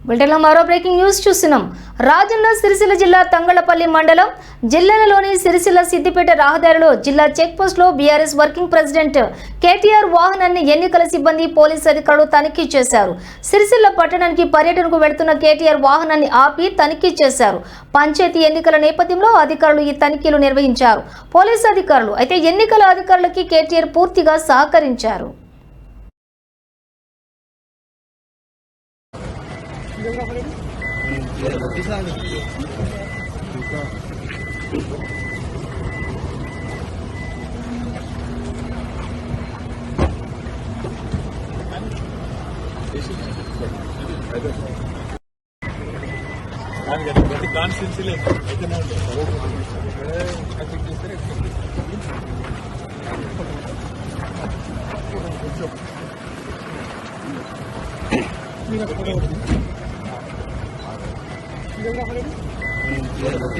బులెటిన్లో మరో breaking news చూస్తున్నాం. రాజన్న సిరిసిల్ల జిల్లా తంగళ్లపల్లి మండలం జిల్లాలోని సిరిసిల్ల సిద్దిపేట రహదారిలో జిల్లా చెక్ పోస్ట్లో బీఆర్ఎస్ వర్కింగ్ ప్రెసిడెంట్ కేటీఆర్ వాహనాన్ని ఎన్నికల సిబ్బంది పోలీసు అధికారులు తనిఖీ చేశారు. సిరిసిల్ల పట్టణానికి పర్యటనకు వెళ్తున్న కేటీఆర్ వాహనాన్ని ఆపి తనిఖీ చేశారు. పంచాయతీ ఎన్నికల నేపథ్యంలో అధికారులు ఈ తనిఖీలు నిర్వహించారు. పోలీసు అధికారులు అయితే ఎన్నికల అధికారులకి కేటీఆర్ పూర్తిగా సహకరించారు.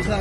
Bisa